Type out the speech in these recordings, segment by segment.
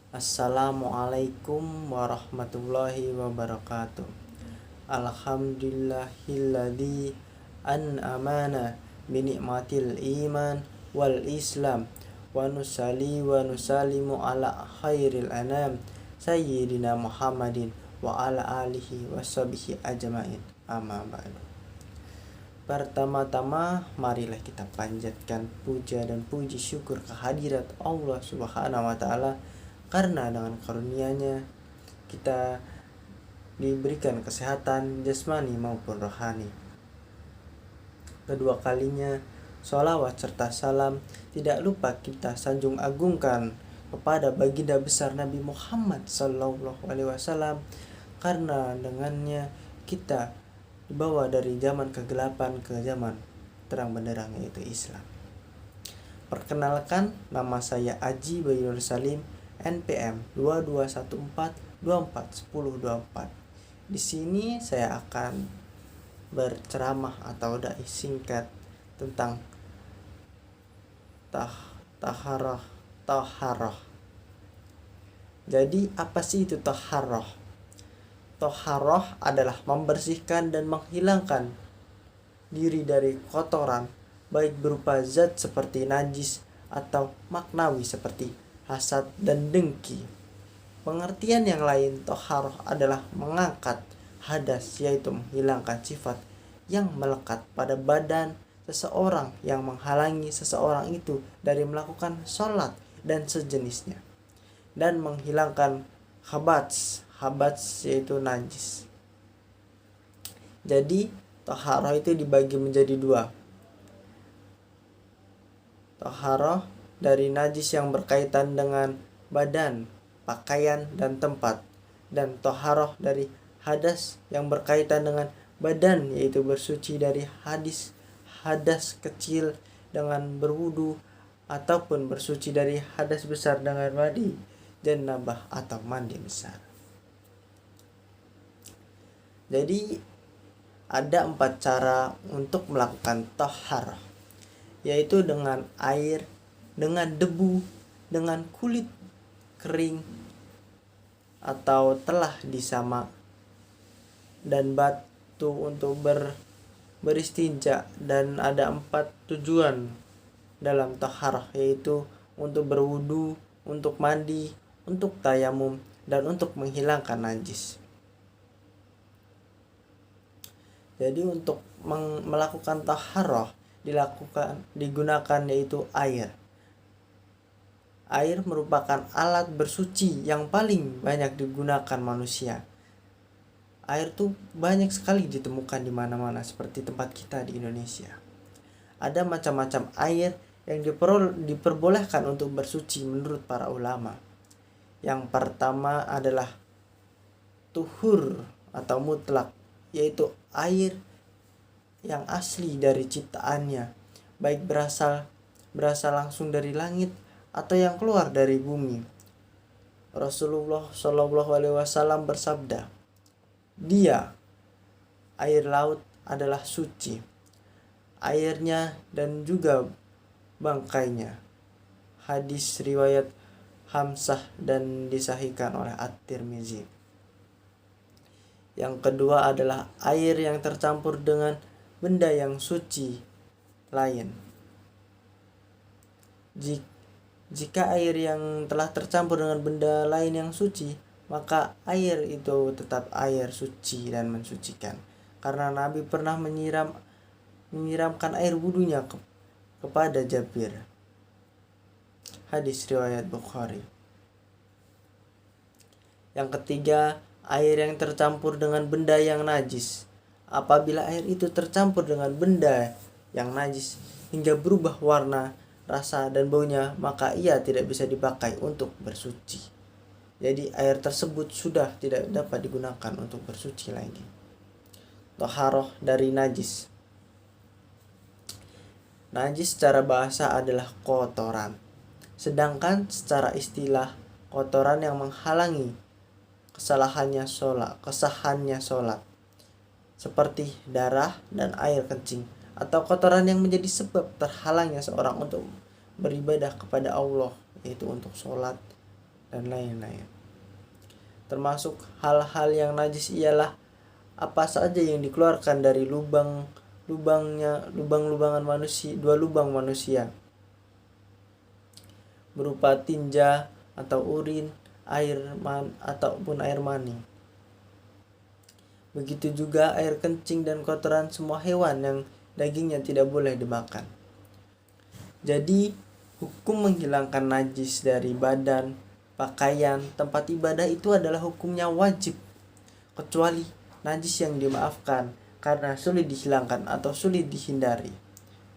Assalamualaikum warahmatullahi wabarakatuh. Alhamdulillahilladzi an'amana binikmatil iman wal islam wa nusalli wa nusallimu ala khairil anam sayyidina Muhammadin wa ala alihi wa sahbihi ajmain. Amma ba'du. Pertama-tama marilah kita panjatkan puja dan puji syukur kehadirat Allah Subhanahu wa taala, karena dengan karunia-Nya kita diberikan kesehatan jasmani maupun rohani. Kedua kalinya sholawat serta salam tidak lupa kita sanjung agungkan kepada baginda besar Nabi Muhammad SAW, karena dengannya kita dibawa dari zaman kegelapan ke zaman terang benderang, yaitu Islam. Perkenalkan, nama saya Aji Bayu Nur Salim, NPM 2214241024. Di sini saya akan berceramah atau dai singkat tentang taharah. Jadi apa sih itu taharah? Taharah adalah membersihkan dan menghilangkan diri dari kotoran, baik berupa zat seperti najis atau maknawi seperti hasad dan dengki. Pengertian yang lain, taharah adalah mengangkat hadas, yaitu menghilangkan sifat yang melekat pada badan seseorang yang menghalangi seseorang itu dari melakukan sholat dan sejenisnya, dan menghilangkan khabats yaitu najis. Jadi taharah itu dibagi menjadi dua. Taharah dari najis yang berkaitan dengan badan, pakaian, dan tempat, dan taharah dari hadas yang berkaitan dengan badan, yaitu bersuci dari hadas kecil dengan berwudu, ataupun bersuci dari hadas besar dengan mandi janabah atau mandi besar. Jadi ada 4 cara untuk melakukan taharah, yaitu dengan air, dengan debu, dengan kulit kering atau telah disamak, dan batu untuk beristinja. Dan ada 4 tujuan dalam taharah, yaitu untuk berwudu, untuk mandi, untuk tayamum, dan untuk menghilangkan najis. Jadi untuk melakukan taharah digunakan yaitu air. Air merupakan alat bersuci yang paling banyak digunakan manusia. Air tuh banyak sekali ditemukan di mana-mana, seperti tempat kita di Indonesia. Ada macam-macam air yang diperbolehkan untuk bersuci menurut para ulama. Yang pertama adalah tuhur atau mutlak, yaitu air yang asli dari ciptaannya, baik berasal langsung dari langit atau yang keluar dari bumi. Rasulullah SAW bersabda, "Dia, air laut, adalah suci, airnya dan juga bangkainya." Hadis riwayat Hamzah dan disahihkan oleh At-Tirmizi. Yang kedua adalah air yang tercampur dengan benda yang suci lain. Jika air yang telah tercampur dengan benda lain yang suci, maka air itu tetap air suci dan mensucikan. Karena Nabi pernah menyiramkan air wudunya kepada Jabir. Hadis riwayat Bukhari. Yang ketiga, air yang tercampur dengan benda yang najis. Apabila air itu tercampur dengan benda yang najis hingga berubah warna, rasa, dan baunya, maka ia tidak bisa dipakai untuk bersuci. Jadi air tersebut sudah tidak dapat digunakan untuk bersuci lagi. Taharah dari najis. Najis secara bahasa adalah kotoran, sedangkan secara istilah kotoran yang menghalangi kesahannya sholat, seperti darah dan air kencing, atau kotoran yang menjadi sebab terhalangnya seorang untuk beribadah kepada Allah, yaitu untuk sholat, dan lain-lain. Termasuk hal-hal yang najis ialah apa saja yang dikeluarkan dari lubang-lubangan manusia, dua lubang manusia, berupa tinja atau urin, ataupun air mani. Begitu juga air kencing dan kotoran semua hewan yang dagingnya tidak boleh dimakan. Jadi, hukum menghilangkan najis dari badan, pakaian, tempat ibadah itu adalah hukumnya wajib, kecuali najis yang dimaafkan karena sulit dihilangkan atau sulit dihindari.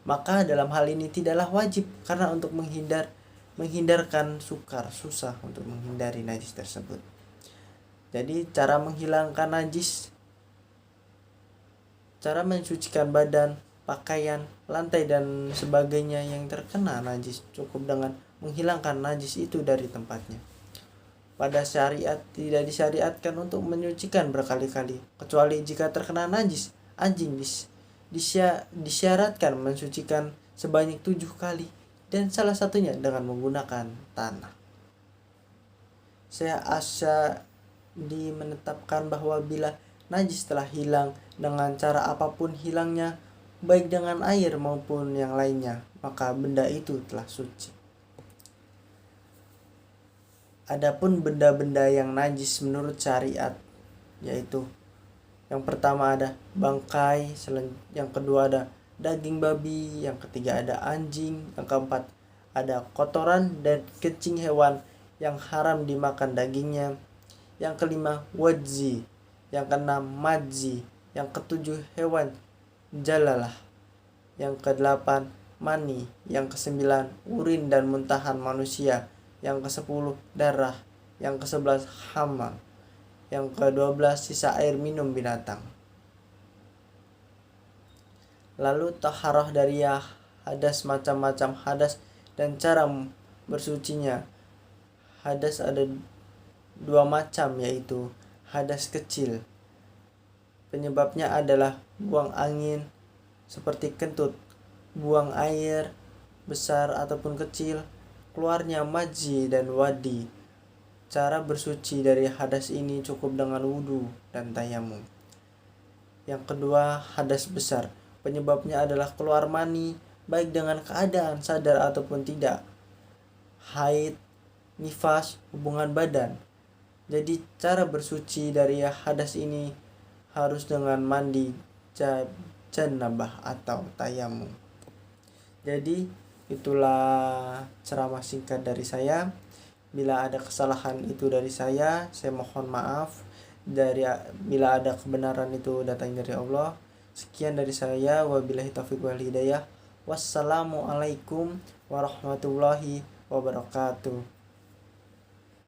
Maka dalam hal ini tidaklah wajib, karena untuk menghindarkan susah untuk menghindari najis tersebut. Jadi cara menghilangkan najis, cara mensucikan badan, pakaian, lantai dan sebagainya yang terkena najis cukup dengan menghilangkan najis itu dari tempatnya. Pada syariat tidak disyariatkan untuk menyucikan berkali-kali, kecuali jika terkena najis. Anjing disyaratkan mensucikan sebanyak 7 kali, dan salah satunya dengan menggunakan tanah. Syekh Asy'adi menetapkan bahwa bila najis telah hilang dengan cara apapun hilangnya, baik dengan air maupun yang lainnya, maka benda itu telah suci. Adapun benda-benda yang najis menurut syariat, yaitu yang pertama ada bangkai, yang kedua ada daging babi, yang ketiga ada anjing, yang keempat ada kotoran dan kencing hewan yang haram dimakan dagingnya, yang kelima wadzi, yang keenam madzi, yang ketujuh hewan jalalah, yang kedelapan mani, yang kesembilan urin dan muntahan manusia, yang ke-10 darah, yang ke-11 hama, yang ke-12 sisa air minum binatang. Lalu taharah dari hadas, macam-macam hadas dan cara bersucinya. Hadas ada 2 macam, yaitu hadas kecil. Penyebabnya adalah buang angin seperti kentut, buang air besar ataupun kecil, keluarnya madzi dan wadi. Cara bersuci dari hadas ini cukup dengan wudu dan tayamum. Yang kedua, hadas besar. Penyebabnya adalah keluar mani, baik dengan keadaan sadar ataupun tidak, haid, nifas, hubungan badan. Jadi cara bersuci dari hadas ini harus dengan mandi janabah atau tayamum. Jadi itulah ceramah singkat dari saya. Bila ada kesalahan itu dari saya mohon maaf. Bila ada kebenaran itu datang dari Allah. Sekian dari saya, wabillahi taufiq wal hidayah. Wassalamualaikum warahmatullahi wabarakatuh.